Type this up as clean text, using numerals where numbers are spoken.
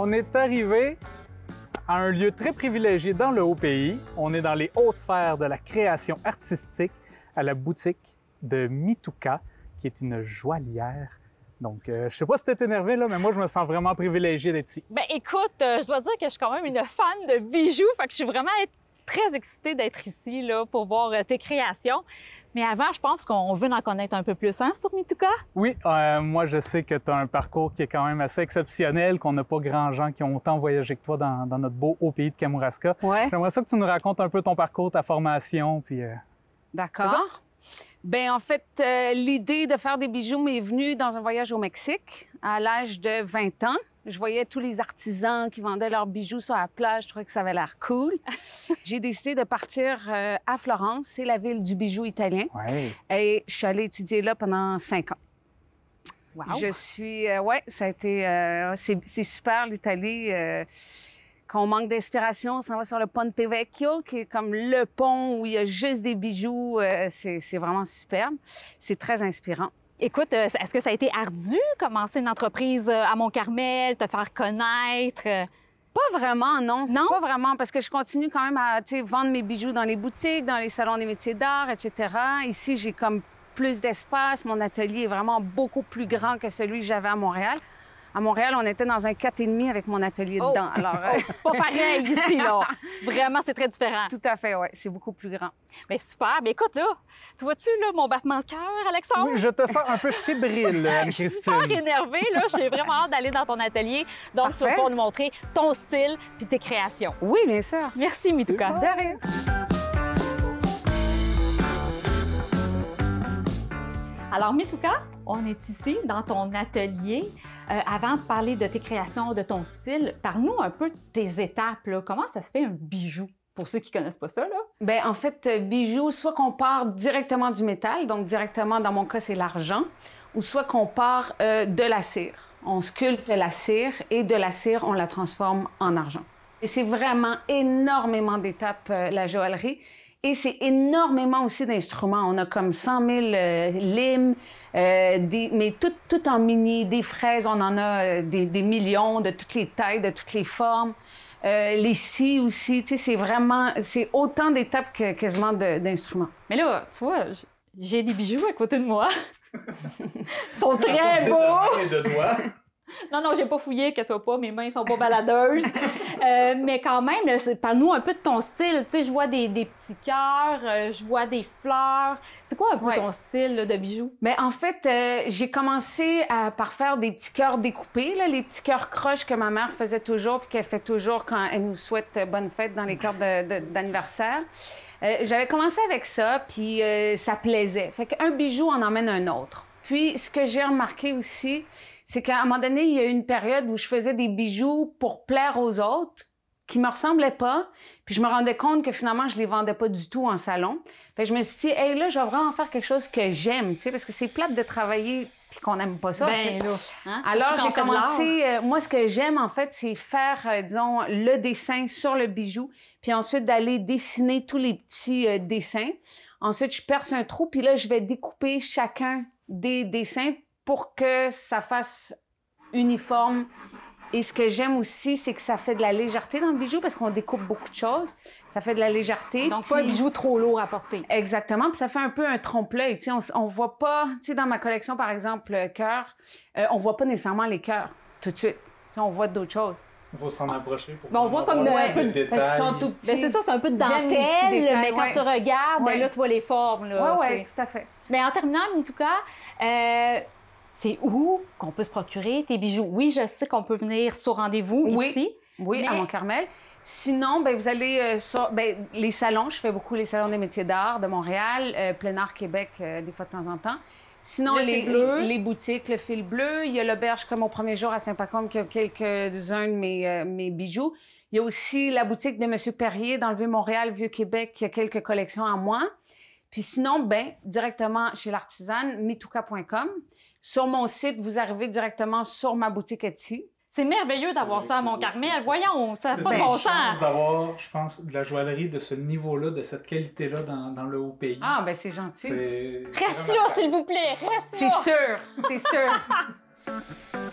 On est arrivé à un lieu très privilégié dans le Haut-Pays. On est dans les hautes sphères de la création artistique à la boutique de Mituka, qui est une joaillière. Donc, je sais pas si t'es énervé, là, mais moi, je me sens vraiment privilégié d'être ici. Ben écoute, je dois dire que je suis quand même une fan de bijoux, fait que je suis vraiment très excitée d'être ici là, pour voir tes créations. Mais avant, je pense qu'on veut en connaître un peu plus hein, sur Mituka. Oui, moi, je sais que tu as un parcours qui est quand même assez exceptionnel, qu'on n'a pas grand gens qui ont autant voyagé que toi dans notre beau Haut-Pays de Kamouraska. Ouais. J'aimerais ça que tu nous racontes un peu ton parcours, ta formation, puis... D'accord. Ben en fait, l'idée de faire des bijoux m'est venue dans un voyage au Mexique à l'âge de 20 ans. Je voyais tous les artisans qui vendaient leurs bijoux sur la plage. Je trouvais que ça avait l'air cool. J'ai décidé de partir à Florence. C'est la ville du bijou italien. Ouais. Et je suis allée étudier là pendant 5 ans. Wow. Je suis... ouais, ça a été... c'est super, l'Italie. Quand on manque d'inspiration, on s'en va sur le Ponte Vecchio, qui est comme le pont où il y a juste des bijoux. C'est vraiment superbe. C'est très inspirant. Écoute, est-ce que ça a été ardu, commencer une entreprise à Mont-Carmel, te faire connaître? Pas vraiment, non. Non? Pas vraiment, parce que je continue quand même à vendre mes bijoux dans les boutiques, dans les salons des métiers d'art, etc. Ici, j'ai comme plus d'espace. Mon atelier est vraiment beaucoup plus grand que celui que j'avais à Montréal. À Montréal, on était dans un 4,5 avec mon atelier dedans. Alors, c'est pas pareil ici, là. Vraiment, c'est très différent. Tout à fait, oui. C'est beaucoup plus grand. Mais super. Mais écoute, là, tu vois-tu, là, mon battement de cœur, Alexandre? Oui, je te sens un peu fébrile, Je suis Anne-Christine. super énervée, là. J'ai vraiment hâte d'aller dans ton atelier. Donc, Parfait. tu vas pouvoir nous montrer ton style puis tes créations. Oui, bien sûr. Merci, Mituka. De rien. Alors, Mituka, on est ici dans ton atelier. Avant de parler de tes créations, de ton style, parle-nous un peu de tes étapes. Là. Comment ça se fait un bijou? Pour ceux qui connaissent pas ça, là. Bien, en fait, bijou, soit qu'on part directement du métal, donc directement, dans mon cas, c'est l'argent, ou soit qu'on part de la cire. On sculpte la cire et de la cire, on la transforme en argent. Et c'est vraiment énormément d'étapes, la joaillerie. Et c'est énormément aussi d'instruments. On a comme 100 000 limes, mais tout en mini, des fraises, on en a des millions de toutes les tailles, de toutes les formes. Les scies aussi, tu sais, c'est autant d'étapes que quasiment d'instruments. Mais là, tu vois, j'ai des bijoux à côté de moi. Ils sont très beaux! Et de doigts. Non, j'ai pas fouillé, que toi pas, mes mains sont pas baladeuses. Mais quand même, parle-nous un peu de ton style. Tu sais, je vois des petits cœurs, je vois des fleurs. C'est quoi un peu ton style là, de bijoux? Bien, en fait, j'ai commencé par faire des petits cœurs découpés, là, les petits cœurs croches que ma mère faisait toujours puis qu'elle fait toujours quand elle nous souhaite bonne fête dans les cœurs d'anniversaire. J'avais commencé avec ça, puis ça plaisait. Fait qu'un bijou en emmène un autre. Puis, ce que j'ai remarqué aussi, c'est qu'à un moment donné, il y a eu une période où je faisais des bijoux pour plaire aux autres qui me ressemblaient pas. Puis je me rendais compte que finalement, je les vendais pas du tout en salon. Fait que je me suis dit, hey, là, je vais vraiment faire quelque chose que j'aime, tu sais, parce que c'est plate de travailler puis qu'on n'aime pas ça. Ben là, hein? Alors, j'ai commencé... moi, ce que j'aime, en fait, c'est faire, disons, le dessin sur le bijou, puis ensuite d'aller dessiner tous les petits dessins. Ensuite, je perce un trou, puis là, je vais découper chacun des dessins pour que ça fasse uniforme. Et ce que j'aime aussi, c'est que ça fait de la légèreté dans le bijou parce qu'on découpe beaucoup de choses. Ça fait de la légèreté. Donc, pas un bijou trop lourd à porter. Exactement. Puis ça fait un peu un trompe-l'œil. Tu sais, on voit pas... Tu sais, dans ma collection, par exemple, cœur, on voit pas nécessairement les cœurs tout de suite. Tu sais, on voit d'autres choses. Il faut s'en approcher pour on voit comme un peu de détails. Parce qu'ils sont tout petits. Ben, c'est ça, c'est un peu de dentelle, mais quand tu regardes, ben, là, tu vois les formes. Oui, tout à fait. Mais en terminant, Mituka, c'est où qu'on peut se procurer tes bijoux? Oui, je sais qu'on peut venir sur rendez-vous ici. Oui, mais... à Mont-Carmel. Sinon, ben, vous allez sur les salons. Je fais beaucoup les salons des métiers d'art de Montréal, Plein Art Québec, des fois de temps en temps. Sinon, les boutiques, le fil bleu. Il y a l'auberge comme au premier jour à Saint-Pacôme qui a quelques-uns de mes bijoux. Il y a aussi la boutique de M. Perrier dans le Vieux-Montréal, Vieux-Québec, qui a quelques collections à moi. Puis sinon, ben, directement chez l'artisane, mituka.com. Sur mon site, vous arrivez directement sur ma boutique Etsy. C'est merveilleux d'avoir ça à Mont-Carmel. Voyons, ça n'a pas de bon bon sens. D'avoir, je pense, de la joierie de ce niveau-là, de cette qualité-là dans le Haut-Pays. Ah, ben c'est gentil. Reste là, s'il vous plaît, reste là. C'est sûr, c'est sûr.